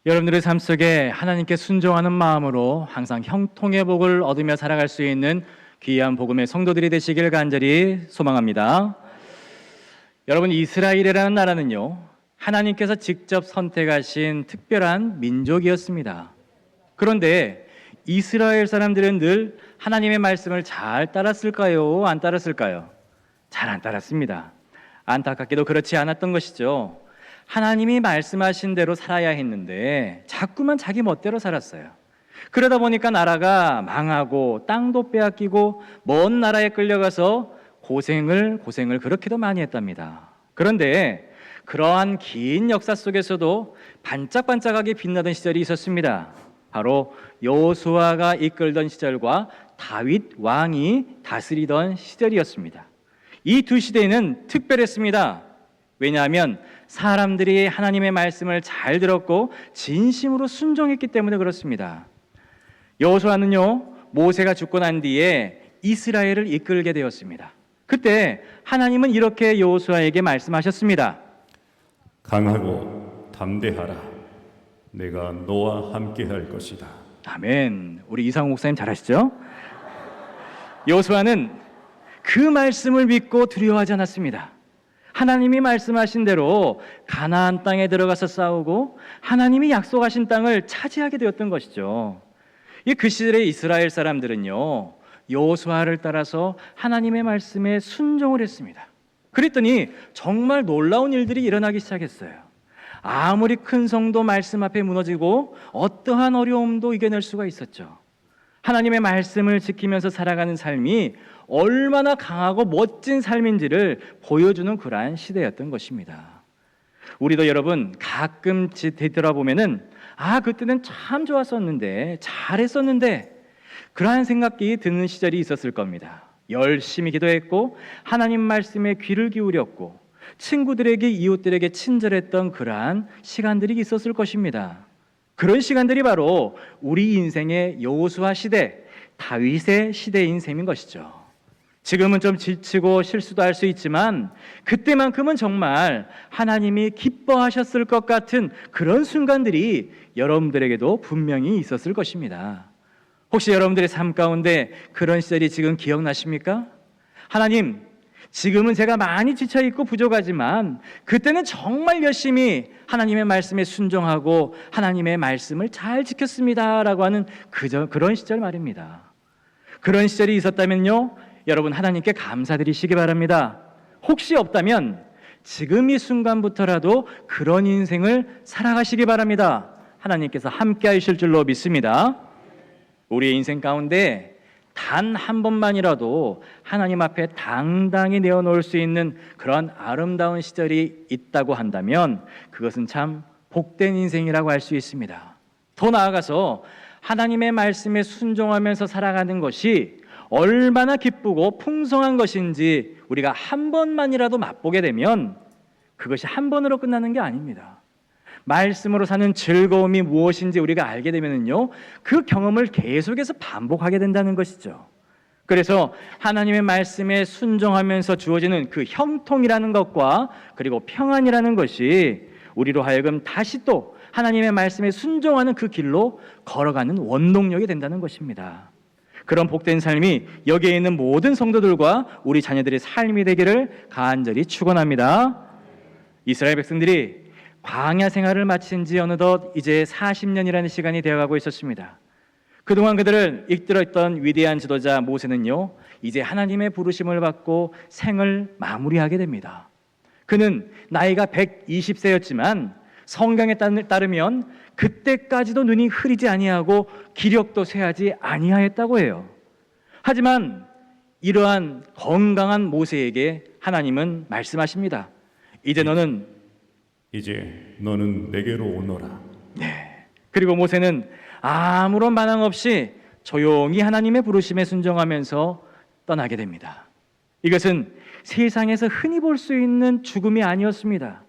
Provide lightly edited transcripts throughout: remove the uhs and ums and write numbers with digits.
여러분들의 삶 속에 하나님께 순종하는 마음으로 항상 형통의 복을 얻으며 살아갈 수 있는 귀한 복음의 성도들이 되시길 간절히 소망합니다. 여러분, 이스라엘이라는 나라는요, 하나님께서 직접 선택하신 특별한 민족이었습니다. 그런데 이스라엘 사람들은 늘 하나님의 말씀을 잘 따랐을까요? 안 따랐을까요? 잘 안 따랐습니다. 안타깝게도 그렇지 않았던 것이죠. 하나님이 말씀하신 대로 살아야 했는데 자꾸만 자기 멋대로 살았어요. 그러다 보니까 나라가 망하고 땅도 빼앗기고 먼 나라에 끌려가서 고생을 그렇게도 많이 했답니다. 그런데 그러한 긴 역사 속에서도 반짝반짝하게 빛나던 시절이 있었습니다. 바로 여호수아가 이끌던 시절과 다윗 왕이 다스리던 시절이었습니다. 이 두 시대는 특별했습니다. 왜냐하면 사람들이 하나님의 말씀을 잘 들었고 진심으로 순종했기 때문에 그렇습니다. 여호수아는요, 모세가 죽고 난 뒤에 이스라엘을 이끌게 되었습니다. 그때 하나님은 이렇게 여호수아에게 말씀하셨습니다. 강하고 담대하라. 내가 너와 함께 할 것이다. 아멘. 우리 이상호 목사님 잘하시죠? 여호수아는 그 말씀을 믿고 두려워하지 않았습니다. 하나님이 말씀하신 대로 가나안 땅에 들어가서 싸우고 하나님이 약속하신 땅을 차지하게 되었던 것이죠. 그 시절의 이스라엘 사람들은요, 여호수아를 따라서 하나님의 말씀에 순종을 했습니다. 그랬더니 정말 놀라운 일들이 일어나기 시작했어요. 아무리 큰 성도 말씀 앞에 무너지고 어떠한 어려움도 이겨낼 수가 있었죠. 하나님의 말씀을 지키면서 살아가는 삶이 얼마나 강하고 멋진 삶인지를 보여주는 그러한 시대였던 것입니다. 우리도 여러분 가끔 되돌아보면은 그때는 참 좋았었는데, 잘했었는데, 그러한 생각이 드는 시절이 있었을 겁니다. 열심히 기도했고 하나님 말씀에 귀를 기울였고 친구들에게, 이웃들에게 친절했던 그러한 시간들이 있었을 것입니다. 그런 시간들이 바로 우리 인생의 여호수아 시대, 다윗의 시대인 셈인 것이죠. 지금은 좀 지치고 실수도 할 수 있지만 그때만큼은 정말 하나님이 기뻐하셨을 것 같은 그런 순간들이 여러분들에게도 분명히 있었을 것입니다. 혹시 여러분들의 삶 가운데 그런 시절이 지금 기억나십니까? 하나님, 지금은 제가 많이 지쳐있고 부족하지만 그때는 정말 열심히 하나님의 말씀에 순종하고 하나님의 말씀을 잘 지켰습니다 라고 하는 그런 시절 말입니다. 그런 시절이 있었다면요, 여러분 하나님께 감사드리시기 바랍니다. 혹시 없다면 지금 이 순간부터라도 그런 인생을 살아가시기 바랍니다. 하나님께서 함께 하실 줄로 믿습니다. 우리의 인생 가운데 단 한 번만이라도 하나님 앞에 당당히 내어놓을 수 있는 그런 아름다운 시절이 있다고 한다면 그것은 참 복된 인생이라고 할 수 있습니다. 더 나아가서 하나님의 말씀에 순종하면서 살아가는 것이 얼마나 기쁘고 풍성한 것인지 우리가 한 번만이라도 맛보게 되면 그것이 한 번으로 끝나는 게 아닙니다. 말씀으로 사는 즐거움이 무엇인지 우리가 알게 되면요, 그 경험을 계속해서 반복하게 된다는 것이죠. 그래서 하나님의 말씀에 순종하면서 주어지는 그 형통이라는 것과 그리고 평안이라는 것이 우리로 하여금 다시 또 하나님의 말씀에 순종하는 그 길로 걸어가는 원동력이 된다는 것입니다. 그런 복된 삶이 여기에 있는 모든 성도들과 우리 자녀들의 삶이 되기를 간절히 축원합니다. 이스라엘 백성들이 광야 생활을 마친 지 어느덧 이제 40년이라는 시간이 되어가고 있었습니다. 그동안 그들을 이끌었던 위대한 지도자 모세는요, 이제 하나님의 부르심을 받고 생을 마무리하게 됩니다. 그는 나이가 120세였지만 성경에 따르면 그때까지도 눈이 흐리지 아니하고 기력도 쇠하지 아니하였다고 해요. 하지만 이러한 건강한 모세에게 하나님은 말씀하십니다. 이제 너는 내게로 오너라. 네. 그리고 모세는 아무런 반항 없이 조용히 하나님의 부르심에 순종하면서 떠나게 됩니다. 이것은 세상에서 흔히 볼 수 있는 죽음이 아니었습니다.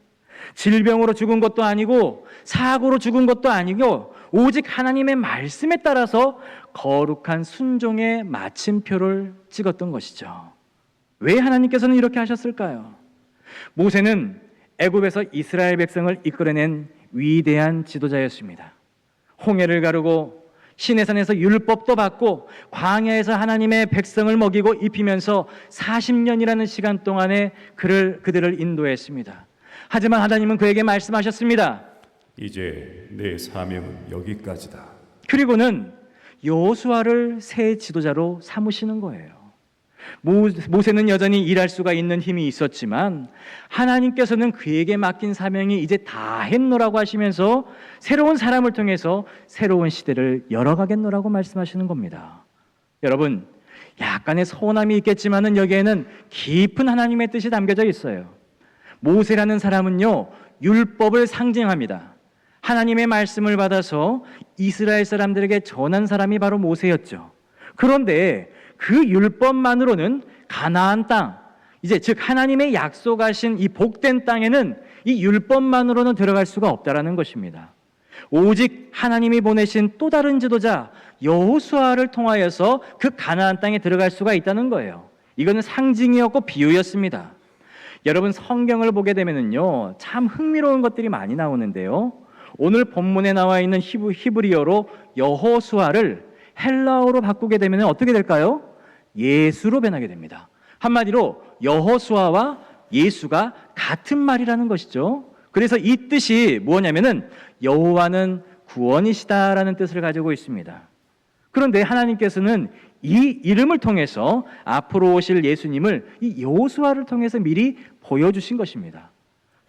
질병으로 죽은 것도 아니고 사고로 죽은 것도 아니고 오직 하나님의 말씀에 따라서 거룩한 순종의 마침표를 찍었던 것이죠. 왜 하나님께서는 이렇게 하셨을까요? 모세는 애굽에서 이스라엘 백성을 이끌어낸 위대한 지도자였습니다. 홍해를 가르고 시내산에서 율법도 받고 광야에서 하나님의 백성을 먹이고 입히면서 40년이라는 시간 동안에 그들을 인도했습니다. 하지만 하나님은 그에게 말씀하셨습니다. 이제 내 사명은 여기까지다. 그리고는 여호수아를 새 지도자로 삼으시는 거예요. 모세는 여전히 일할 수가 있는 힘이 있었지만 하나님께서는 그에게 맡긴 사명이 이제 다 했노라고 하시면서 새로운 사람을 통해서 새로운 시대를 열어가겠노라고 말씀하시는 겁니다. 여러분, 약간의 서운함이 있겠지만은 여기에는 깊은 하나님의 뜻이 담겨져 있어요. 모세라는 사람은요, 율법을 상징합니다. 하나님의 말씀을 받아서 이스라엘 사람들에게 전한 사람이 바로 모세였죠. 그런데 그 율법만으로는 가나안 땅, 이제 즉 하나님의 약속하신 이 복된 땅에는 이 율법만으로는 들어갈 수가 없다라는 것입니다. 오직 하나님이 보내신 또 다른 지도자 여호수아를 통하여서 그 가나안 땅에 들어갈 수가 있다는 거예요. 이거는 상징이었고 비유였습니다. 여러분, 성경을 보게 되면은요, 참 흥미로운 것들이 많이 나오는데요. 오늘 본문에 나와 있는 히브리어로 여호수아를 헬라어로 바꾸게 되면 어떻게 될까요? 예수로 변하게 됩니다. 한마디로 여호수아와 예수가 같은 말이라는 것이죠. 그래서 이 뜻이 뭐냐면은 여호와는 구원이시다라는 뜻을 가지고 있습니다. 그런데 하나님께서는 이 이름을 통해서 앞으로 오실 예수님을 이 여호수아를 통해서 미리 보여주신 것입니다.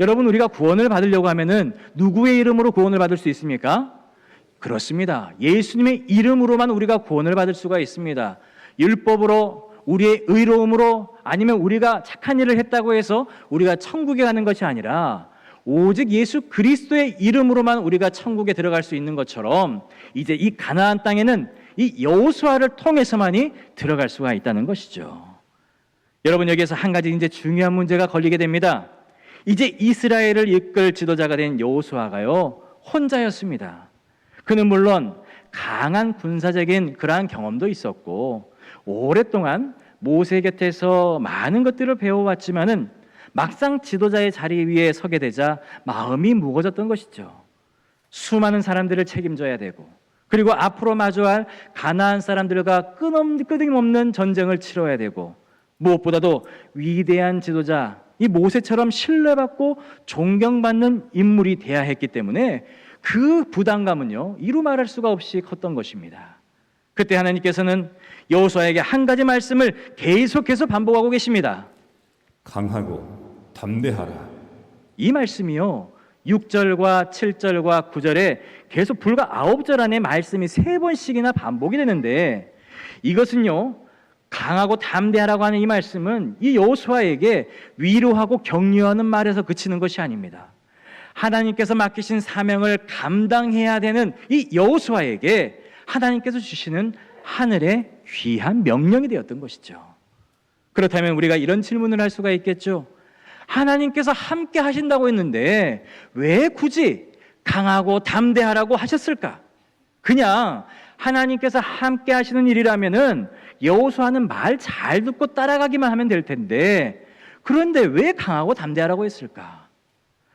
여러분, 우리가 구원을 받으려고 하면은 누구의 이름으로 구원을 받을 수 있습니까? 그렇습니다. 예수님의 이름으로만 우리가 구원을 받을 수가 있습니다. 율법으로, 우리의 의로움으로, 아니면 우리가 착한 일을 했다고 해서 우리가 천국에 가는 것이 아니라 오직 예수 그리스도의 이름으로만 우리가 천국에 들어갈 수 있는 것처럼 이제 이 가나안 땅에는 이 여호수아를 통해서만이 들어갈 수가 있다는 것이죠. 여러분, 여기에서 한 가지 이제 중요한 문제가 걸리게 됩니다. 이제 이스라엘을 이끌 지도자가 된 여호수아가요, 혼자였습니다. 그는 물론 강한 군사적인 그러한 경험도 있었고 오랫동안 모세 곁에서 많은 것들을 배워왔지만은 막상 지도자의 자리 위에 서게 되자 마음이 무거워졌던 것이죠. 수많은 사람들을 책임져야 되고, 그리고 앞으로 마주할 가나안 사람들과 끊임없는 전쟁을 치러야 되고, 무엇보다도 위대한 지도자 이 모세처럼 신뢰받고 존경받는 인물이 돼야 했기 때문에 그 부담감은요, 이루 말할 수가 없이 컸던 것입니다. 그때 하나님께서는 여호수아에게 한 가지 말씀을 계속해서 반복하고 계십니다. 강하고 담대하라. 이 말씀이요, 6절과 7절과 9절에 계속 불과 9절 안에 말씀이 3번씩이나 반복이 되는데, 이것은요, 강하고 담대하라고 하는 이 말씀은 이 여호수아에게 위로하고 격려하는 말에서 그치는 것이 아닙니다. 하나님께서 맡기신 사명을 감당해야 되는 이 여호수아에게 하나님께서 주시는 하늘의 귀한 명령이 되었던 것이죠. 그렇다면 우리가 이런 질문을 할 수가 있겠죠. 하나님께서 함께 하신다고 했는데 왜 굳이 강하고 담대하라고 하셨을까? 그냥 하나님께서 함께 하시는 일이라면은 여호수아는 말 잘 듣고 따라가기만 하면 될 텐데, 그런데 왜 강하고 담대하라고 했을까?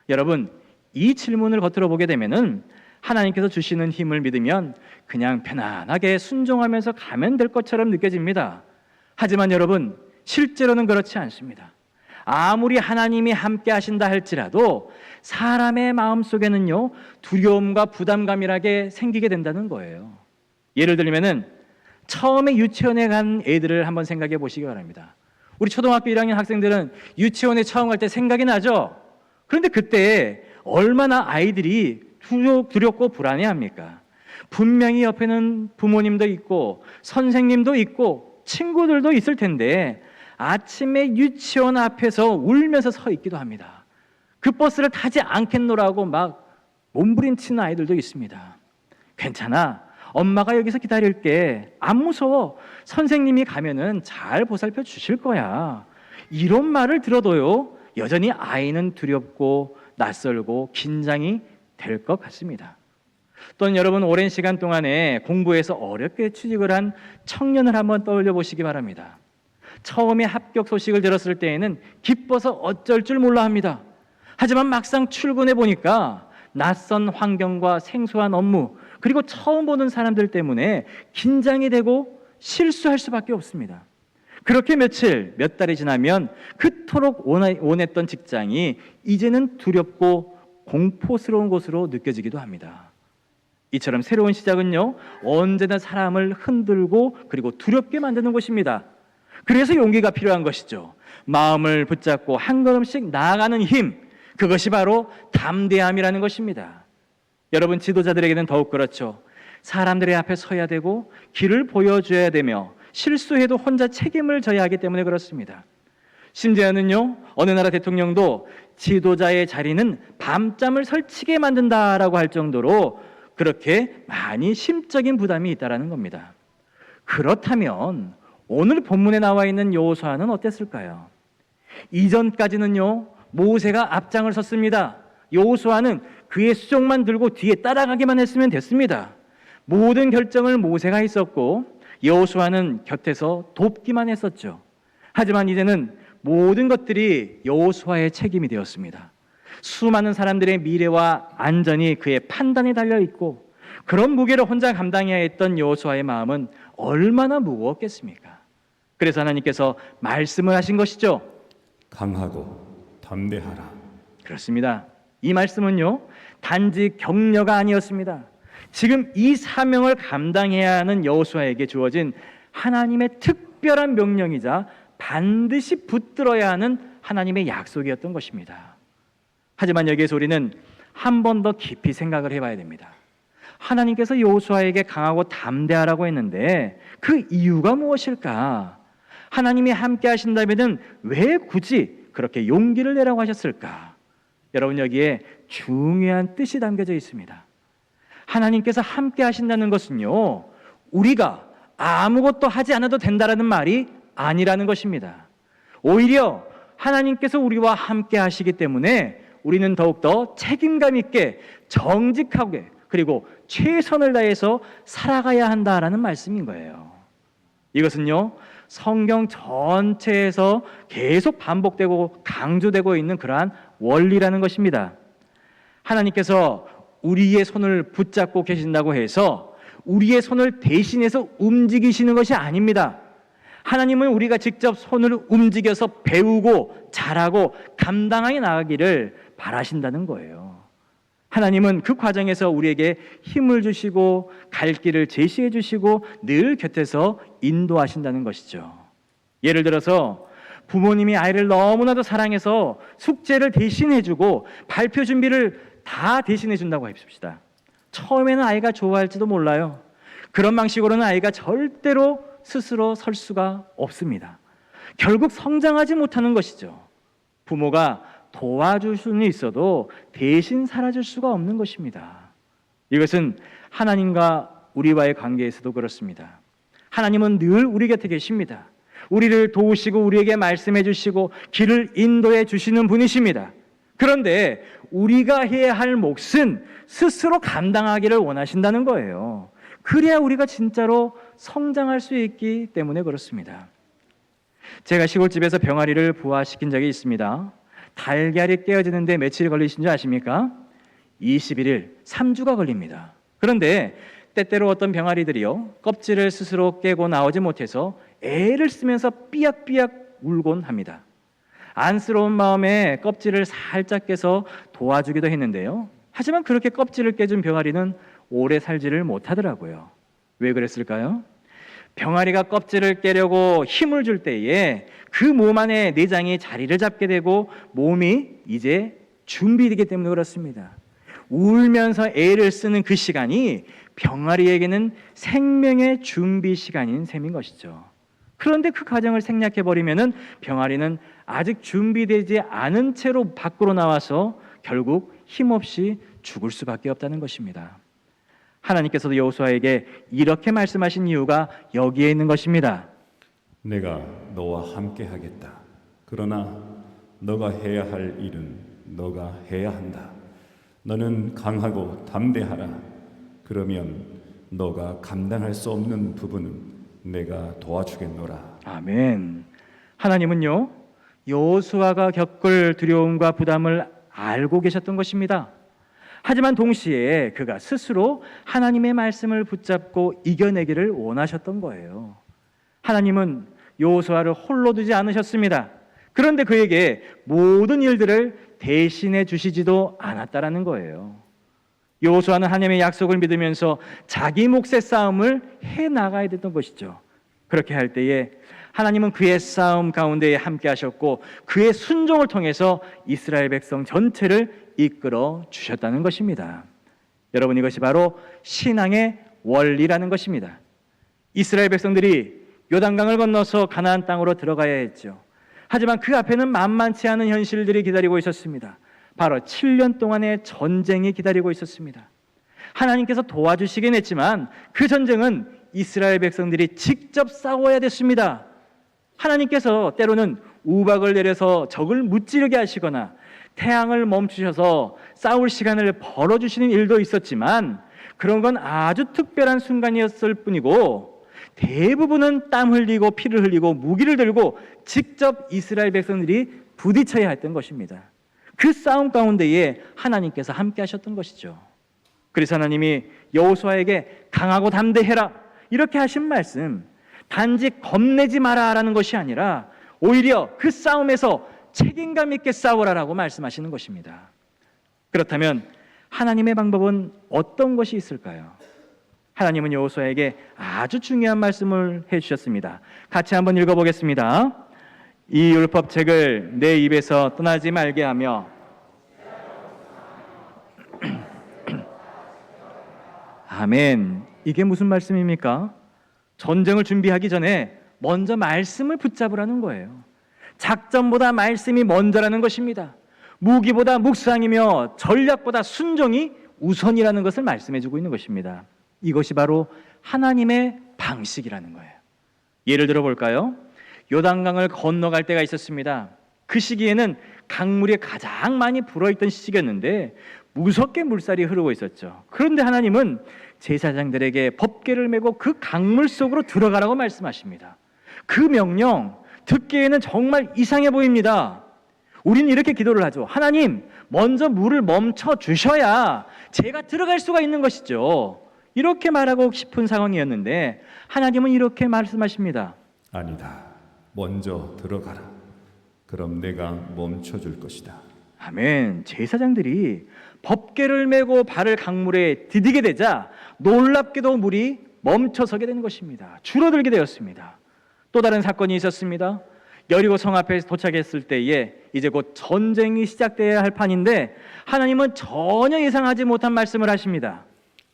여러분, 이 질문을 겉으로 보게 되면은 하나님께서 주시는 힘을 믿으면 그냥 편안하게 순종하면서 가면 될 것처럼 느껴집니다. 하지만 여러분, 실제로는 그렇지 않습니다. 아무리 하나님이 함께 하신다 할지라도 사람의 마음속에는요, 두려움과 부담감이라게 생기게 된다는 거예요. 예를 들면은 처음에 유치원에 간 애들을 한번 생각해 보시기 바랍니다. 우리 초등학교 1학년 학생들은 유치원에 처음 갈 때 생각이 나죠? 그런데 그때 얼마나 아이들이 두렵고 불안해합니까? 분명히 옆에는 부모님도 있고 선생님도 있고 친구들도 있을 텐데 아침에 유치원 앞에서 울면서 서 있기도 합니다. 그 버스를 타지 않겠노라고 막 몸부림치는 아이들도 있습니다. 괜찮아, 엄마가 여기서 기다릴게, 안 무서워, 선생님이 가면은 잘 보살펴 주실 거야, 이런 말을 들어도요, 여전히 아이는 두렵고 낯설고 긴장이 될 것 같습니다. 또는 여러분, 오랜 시간 동안에 공부해서 어렵게 취직을 한 청년을 한번 떠올려 보시기 바랍니다. 처음에 합격 소식을 들었을 때에는 기뻐서 어쩔 줄 몰라 합니다. 하지만 막상 출근해 보니까 낯선 환경과 생소한 업무, 그리고 처음 보는 사람들 때문에 긴장이 되고 실수할 수밖에 없습니다. 그렇게 몇 달이 지나면 그토록 원했던 직장이 이제는 두렵고 공포스러운 곳으로 느껴지기도 합니다. 이처럼 새로운 시작은요, 언제나 사람을 흔들고 그리고 두렵게 만드는 것입니다. 그래서 용기가 필요한 것이죠. 마음을 붙잡고 한 걸음씩 나아가는 힘, 그것이 바로 담대함이라는 것입니다. 여러분, 지도자들에게는 더욱 그렇죠. 사람들의 앞에 서야 되고 길을 보여줘야 되며 실수해도 혼자 책임을 져야 하기 때문에 그렇습니다. 심지어는요, 어느 나라 대통령도 지도자의 자리는 밤잠을 설치게 만든다라고 할 정도로 그렇게 많이 심적인 부담이 있다라는 겁니다. 그렇다면 오늘 본문에 나와 있는 여호수아는 어땠을까요? 이전까지는요, 모세가 앞장을 섰습니다. 여호수아는 그의 수종만 들고 뒤에 따라가기만 했으면 됐습니다. 모든 결정을 모세가 했었고 여호수아는 곁에서 돕기만 했었죠. 하지만 이제는 모든 것들이 여호수아의 책임이 되었습니다. 수많은 사람들의 미래와 안전이 그의 판단에 달려 있고 그런 무게를 혼자 감당해야 했던 여호수아의 마음은 얼마나 무거웠겠습니까? 그래서 하나님께서 말씀을 하신 것이죠. 강하고 담대하라. 그렇습니다. 이 말씀은요, 단지 격려가 아니었습니다. 지금 이 사명을 감당해야 하는 여호수아에게 주어진 하나님의 특별한 명령이자 반드시 붙들어야 하는 하나님의 약속이었던 것입니다. 하지만 여기에서 우리는 한 번 더 깊이 생각을 해봐야 됩니다. 하나님께서 여호수아에게 강하고 담대하라고 했는데 그 이유가 무엇일까? 하나님이 함께 하신다면 왜 굳이 그렇게 용기를 내라고 하셨을까? 여러분, 여기에 중요한 뜻이 담겨져 있습니다. 하나님께서 함께 하신다는 것은요, 우리가 아무것도 하지 않아도 된다라는 말이 아니라는 것입니다. 오히려 하나님께서 우리와 함께 하시기 때문에 우리는 더욱더 책임감 있게 정직하게 그리고 최선을 다해서 살아가야 한다라는 말씀인 거예요. 이것은요, 성경 전체에서 계속 반복되고 강조되고 있는 그러한 원리라는 것입니다. 하나님께서 우리의 손을 붙잡고 계신다고 해서 우리의 손을 대신해서 움직이시는 것이 아닙니다. 하나님은 우리가 직접 손을 움직여서 배우고 잘하고 감당하게 나가기를 바라신다는 거예요. 하나님은 그 과정에서 우리에게 힘을 주시고 갈 길을 제시해 주시고 늘 곁에서 인도하신다는 것이죠. 예를 들어서 부모님이 아이를 너무나도 사랑해서 숙제를 대신해 주고 발표 준비를 다 대신해 준다고 해봅시다. 처음에는 아이가 좋아할지도 몰라요. 그런 방식으로는 아이가 절대로 스스로 설 수가 없습니다. 결국 성장하지 못하는 것이죠. 부모가 도와줄 수는 있어도 대신 살아줄 수가 없는 것입니다. 이것은 하나님과 우리와의 관계에서도 그렇습니다. 하나님은 늘 우리 곁에 계십니다. 우리를 도우시고 우리에게 말씀해 주시고 길을 인도해 주시는 분이십니다. 그런데 우리가 해야 할 몫은 스스로 감당하기를 원하신다는 거예요. 그래야 우리가 진짜로 성장할 수 있기 때문에 그렇습니다. 제가 시골집에서 병아리를 부화시킨 적이 있습니다. 달걀이 깨어지는데 며칠이 걸리신 줄 아십니까? 21일, 3주가 걸립니다. 그런데 때때로 어떤 병아리들이요, 껍질을 스스로 깨고 나오지 못해서 애를 쓰면서 삐약삐약 울곤 합니다. 안쓰러운 마음에 껍질을 살짝 깨서 도와주기도 했는데요. 하지만 그렇게 껍질을 깨준 병아리는 오래 살지를 못하더라고요. 왜 그랬을까요? 병아리가 껍질을 깨려고 힘을 줄 때에 그 몸 안에 내장이 자리를 잡게 되고 몸이 이제 준비되기 때문에 그렇습니다. 울면서 애를 쓰는 그 시간이 병아리에게는 생명의 준비 시간인 셈인 것이죠. 그런데 그 과정을 생략해버리면 병아리는 아직 준비되지 않은 채로 밖으로 나와서 결국 힘없이 죽을 수밖에 없다는 것입니다. 하나님께서도 여호수아에게 이렇게 말씀하신 이유가 여기에 있는 것입니다. 내가 너와 함께 하겠다. 그러나 너가 해야 할 일은 너가 해야 한다. 너는 강하고 담대하라. 그러면 너가 감당할 수 없는 부분은 내가 도와주겠노라. 아멘. 하나님은요, 여호수아가 겪을 두려움과 부담을 알고 계셨던 것입니다. 하지만 동시에 그가 스스로 하나님의 말씀을 붙잡고 이겨내기를 원하셨던 거예요. 하나님은 여호수아를 홀로 두지 않으셨습니다. 그런데 그에게 모든 일들을 대신해 주시지도 않았다라는 거예요. 여호수아는 하나님의 약속을 믿으면서 자기 몫의 싸움을 해 나가야 됐던 것이죠. 그렇게 할 때에 하나님은 그의 싸움 가운데에 함께 하셨고 그의 순종을 통해서 이스라엘 백성 전체를 이끌어 주셨다는 것입니다. 여러분, 이것이 바로 신앙의 원리라는 것입니다. 이스라엘 백성들이 요단강을 건너서 가나안 땅으로 들어가야 했죠. 하지만 그 앞에는 만만치 않은 현실들이 기다리고 있었습니다. 바로 7년 동안의 전쟁이 기다리고 있었습니다. 하나님께서 도와주시긴 했지만 그 전쟁은 이스라엘 백성들이 직접 싸워야 됐습니다. 하나님께서 때로는 우박을 내려서 적을 무찌르게 하시거나 태양을 멈추셔서 싸울 시간을 벌어주시는 일도 있었지만 그런 건 아주 특별한 순간이었을 뿐이고 대부분은 땀 흘리고 피를 흘리고 무기를 들고 직접 이스라엘 백성들이 부딪혀야 했던 것입니다. 그 싸움 가운데에 하나님께서 함께 하셨던 것이죠. 그래서 하나님이 여호수아에게 강하고 담대해라 이렇게 하신 말씀, 단지 겁내지 마라라는 것이 아니라 오히려 그 싸움에서 책임감 있게 싸우라라고 말씀하시는 것입니다. 그렇다면 하나님의 방법은 어떤 것이 있을까요? 하나님은 여호수아에게 아주 중요한 말씀을 해주셨습니다. 같이 한번 읽어보겠습니다. 이 율법책을 내 입에서 떠나지 말게 하며 아멘. 이게 무슨 말씀입니까? 전쟁을 준비하기 전에 먼저 말씀을 붙잡으라는 거예요. 작전보다 말씀이 먼저라는 것입니다. 무기보다 묵상이며 전략보다 순종이 우선이라는 것을 말씀해주고 있는 것입니다. 이것이 바로 하나님의 방식이라는 거예요. 예를 들어 볼까요? 요단강을 건너갈 때가 있었습니다. 그 시기에는 강물이 가장 많이 불어있던 시기였는데 무섭게 물살이 흐르고 있었죠. 그런데 하나님은 제사장들에게 법궤를 메고 그 강물 속으로 들어가라고 말씀하십니다. 그 명령 듣기에는 정말 이상해 보입니다. 우리는 이렇게 기도를 하죠. 하나님, 먼저 물을 멈춰 주셔야 제가 들어갈 수가 있는 것이죠. 이렇게 말하고 싶은 상황이었는데 하나님은 이렇게 말씀하십니다. 아니다. 먼저 들어가라. 그럼 내가 멈춰줄 것이다. 아멘. 제사장들이 법궤를 메고 발을 강물에 디디게 되자 놀랍게도 물이 멈춰서게 되는 것입니다. 줄어들게 되었습니다. 또 다른 사건이 있었습니다. 여리고 성 앞에 도착했을 때에 이제 곧 전쟁이 시작돼야 할 판인데 하나님은 전혀 예상하지 못한 말씀을 하십니다.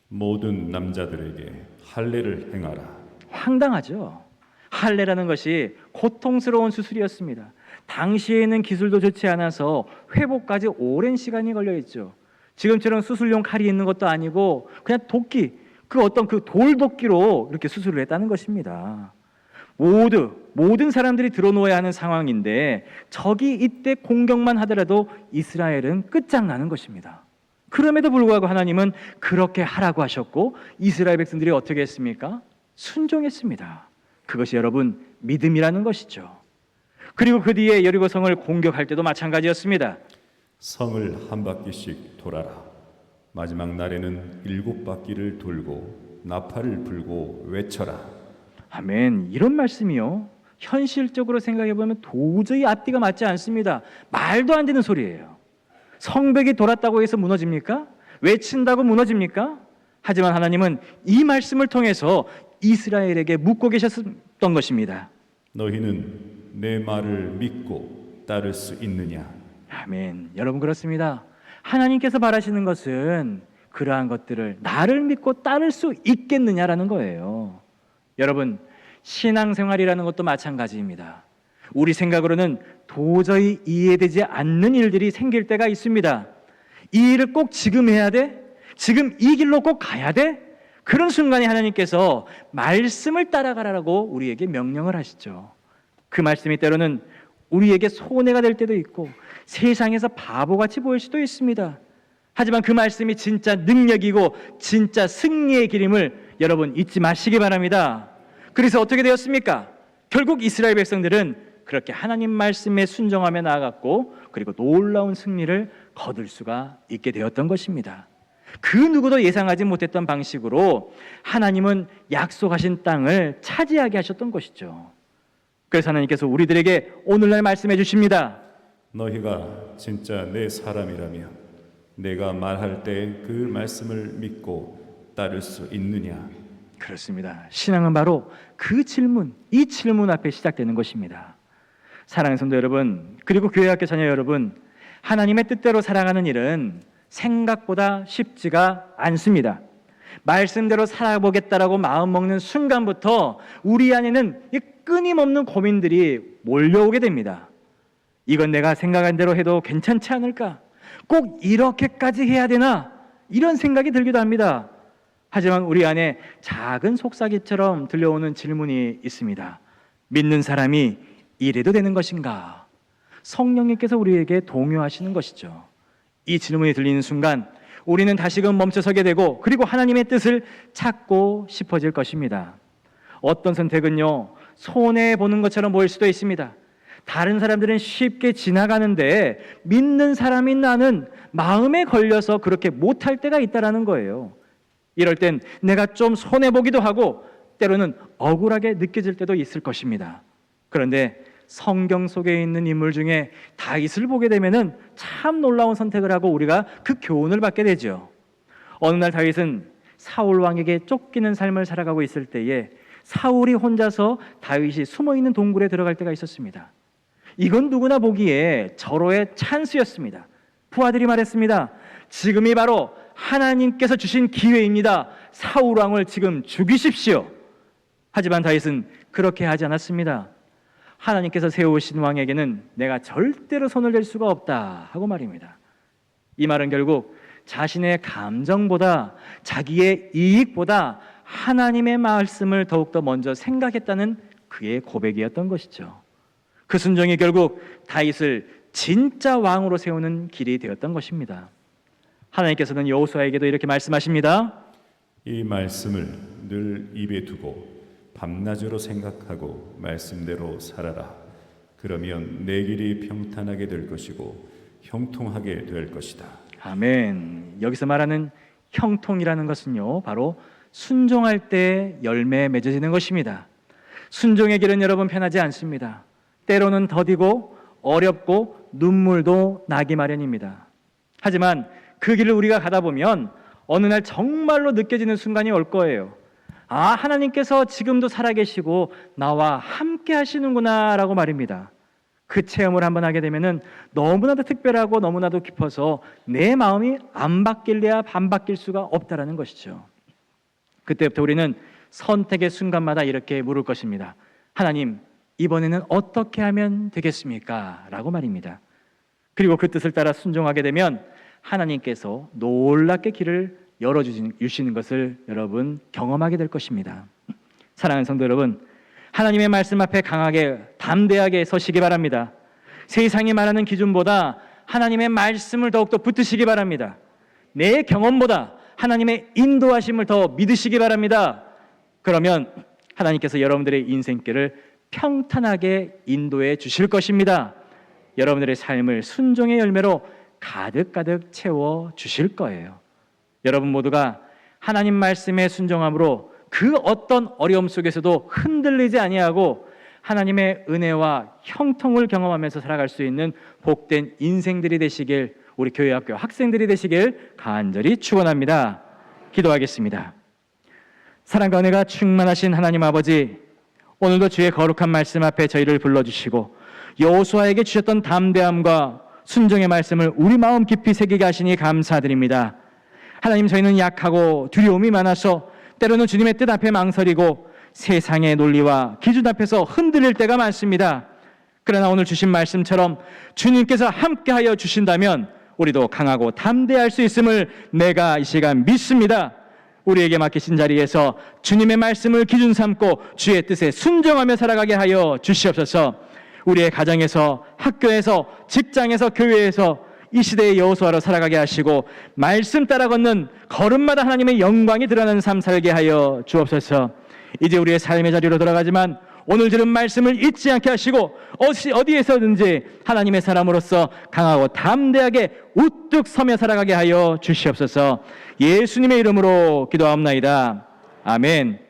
모든 남자들에게 할례를 행하라. 황당하죠. 할례라는 것이 고통스러운 수술이었습니다. 당시에는 기술도 좋지 않아서 회복까지 오랜 시간이 걸려있죠. 지금처럼 수술용 칼이 있는 것도 아니고 그냥 도끼, 그 어떤 그 돌도끼로 이렇게 수술을 했다는 것입니다. 모든 사람들이 들어놓아야 하는 상황인데 적이 이때 공격만 하더라도 이스라엘은 끝장나는 것입니다. 그럼에도 불구하고 하나님은 그렇게 하라고 하셨고 이스라엘 백성들이 어떻게 했습니까? 순종했습니다. 그것이 여러분 믿음이라는 것이죠. 그리고 그 뒤에 여리고 성을 공격할 때도 마찬가지였습니다. 성을 한 바퀴씩 돌아라. 마지막 날에는 7바퀴를 돌고 나팔을 불고 외쳐라. 아멘. 이런 말씀이요, 현실적으로 생각해보면 도저히 앞뒤가 맞지 않습니다. 말도 안 되는 소리예요. 성벽이 돌았다고 해서 무너집니까? 외친다고 무너집니까? 하지만 하나님은 이 말씀을 통해서 이스라엘에게 묻고 계셨던 것입니다. 너희는 내 말을 믿고 따를 수 있느냐? 아멘. 여러분, 그렇습니다. 하나님께서 바라시는 것은 그러한 것들을 나를 믿고 따를 수 있겠느냐라는 거예요. 여러분, 신앙생활이라는 것도 마찬가지입니다. 우리 생각으로는 도저히 이해되지 않는 일들이 생길 때가 있습니다. 이 일을 꼭 지금 해야 돼? 지금 이 길로 꼭 가야 돼? 그런 순간에 하나님께서 말씀을 따라가라고 우리에게 명령을 하시죠. 그 말씀이 때로는 우리에게 손해가 될 때도 있고 세상에서 바보같이 보일 수도 있습니다. 하지만 그 말씀이 진짜 능력이고 진짜 승리의 길임을 여러분 잊지 마시기 바랍니다. 그래서 어떻게 되었습니까? 결국 이스라엘 백성들은 그렇게 하나님 말씀에 순종하며 나아갔고 그리고 놀라운 승리를 거둘 수가 있게 되었던 것입니다. 그 누구도 예상하지 못했던 방식으로 하나님은 약속하신 땅을 차지하게 하셨던 것이죠. 그래서 하나님께서 우리들에게 오늘날 말씀해 주십니다. 너희가 진짜 내 사람이라며 내가 말할 때 그 말씀을 믿고 따를 수 있느냐? 그렇습니다. 신앙은 바로 그 질문, 이 질문 앞에 시작되는 것입니다. 사랑하는 성도 여러분, 그리고 교회학교 자녀 여러분, 하나님의 뜻대로 살아가는 일은 생각보다 쉽지가 않습니다. 말씀대로 살아보겠다라고 마음먹는 순간부터 우리 안에는 이 끊임없는 고민들이 몰려오게 됩니다. 이건 내가 생각한 대로 해도 괜찮지 않을까? 꼭 이렇게까지 해야 되나? 이런 생각이 들기도 합니다. 하지만 우리 안에 작은 속삭이처럼 들려오는 질문이 있습니다. 믿는 사람이 이래도 되는 것인가? 성령님께서 우리에게 동요하시는 것이죠. 이 질문이 들리는 순간 우리는 다시금 멈춰서게 되고 그리고 하나님의 뜻을 찾고 싶어질 것입니다. 어떤 선택은요, 손해보는 것처럼 보일 수도 있습니다. 다른 사람들은 쉽게 지나가는데 믿는 사람인 나는 마음에 걸려서 그렇게 못할 때가 있다는 거예요. 이럴 땐 내가 좀 손해보기도 하고 때로는 억울하게 느껴질 때도 있을 것입니다. 그런데 성경 속에 있는 인물 중에 다윗을 보게 되면은 참 놀라운 선택을 하고 우리가 그 교훈을 받게 되죠. 어느 날 다윗은 사울 왕에게 쫓기는 삶을 살아가고 있을 때에 사울이 혼자서 다윗이 숨어있는 동굴에 들어갈 때가 있었습니다. 이건 누구나 보기에 절호의 찬스였습니다. 부하들이 말했습니다. 지금이 바로 하나님께서 주신 기회입니다. 사울 왕을 지금 죽이십시오. 하지만 다윗은 그렇게 하지 않았습니다. 하나님께서 세우신 왕에게는 내가 절대로 손을 댈 수가 없다 하고 말입니다. 이 말은 결국 자신의 감정보다 자기의 이익보다 하나님의 말씀을 더욱더 먼저 생각했다는 그의 고백이었던 것이죠. 그 순종이 결국 다윗을 진짜 왕으로 세우는 길이 되었던 것입니다. 하나님께서는 여호수아에게도 이렇게 말씀하십니다. 이 말씀을 늘 입에 두고 밤낮으로 생각하고 말씀대로 살아라. 그러면 내 길이 평탄하게 될 것이고 형통하게 될 것이다. 아멘. 여기서 말하는 형통이라는 것은요, 바로 순종할 때 열매에 맺어지는 것입니다. 순종의 길은 여러분 편하지 않습니다. 때로는 더디고 어렵고 눈물도 나기 마련입니다. 하지만 그 길을 우리가 가다 보면 어느 날 정말로 느껴지는 순간이 올 거예요. 아, 하나님께서 지금도 살아계시고 나와 함께 하시는구나 라고 말입니다. 그 체험을 한번 하게 되면 너무나도 특별하고 너무나도 깊어서 내 마음이 안 바뀔래야 안 바뀔 수가 없다라는 것이죠. 그때부터 우리는 선택의 순간마다 이렇게 물을 것입니다. 하나님, 이번에는 어떻게 하면 되겠습니까? 라고 말입니다. 그리고 그 뜻을 따라 순종하게 되면 하나님께서 놀랍게 길을 열어주시는 것을 여러분 경험하게 될 것입니다. 사랑하는 성도 여러분, 하나님의 말씀 앞에 강하게 담대하게 서시기 바랍니다. 세상이 말하는 기준보다 하나님의 말씀을 더욱더 붙드시기 바랍니다. 내 경험보다 하나님의 인도하심을 더 믿으시기 바랍니다. 그러면 하나님께서 여러분들의 인생길을 평탄하게 인도해 주실 것입니다. 여러분들의 삶을 순종의 열매로 가득가득 채워 주실 거예요. 여러분 모두가 하나님 말씀에 순종함으로 그 어떤 어려움 속에서도 흔들리지 아니하고 하나님의 은혜와 형통을 경험하면서 살아갈 수 있는 복된 인생들이 되시길, 우리 교회학교 학생들이 되시길 간절히 축원합니다. 기도하겠습니다. 사랑과 은혜가 충만하신 하나님 아버지, 오늘도 주의 거룩한 말씀 앞에 저희를 불러주시고 여호수아에게 주셨던 담대함과 순종의 말씀을 우리 마음 깊이 새기게 하시니 감사드립니다. 하나님, 저희는 약하고 두려움이 많아서 때로는 주님의 뜻 앞에 망설이고 세상의 논리와 기준 앞에서 흔들릴 때가 많습니다. 그러나 오늘 주신 말씀처럼 주님께서 함께하여 주신다면 우리도 강하고 담대할 수 있음을 내가 이 시간 믿습니다. 우리에게 맡기신 자리에서 주님의 말씀을 기준 삼고 주의 뜻에 순종하며 살아가게 하여 주시옵소서. 우리의 가정에서, 학교에서, 직장에서, 교회에서 이 시대의 여호수아로 살아가게 하시고 말씀 따라 걷는 걸음마다 하나님의 영광이 드러나는 삶 살게 하여 주옵소서. 이제 우리의 삶의 자리로 돌아가지만 오늘 들은 말씀을 잊지 않게 하시고 어디에서든지 하나님의 사람으로서 강하고 담대하게 우뚝 서며 살아가게 하여 주시옵소서. 예수님의 이름으로 기도하옵나이다. 아멘.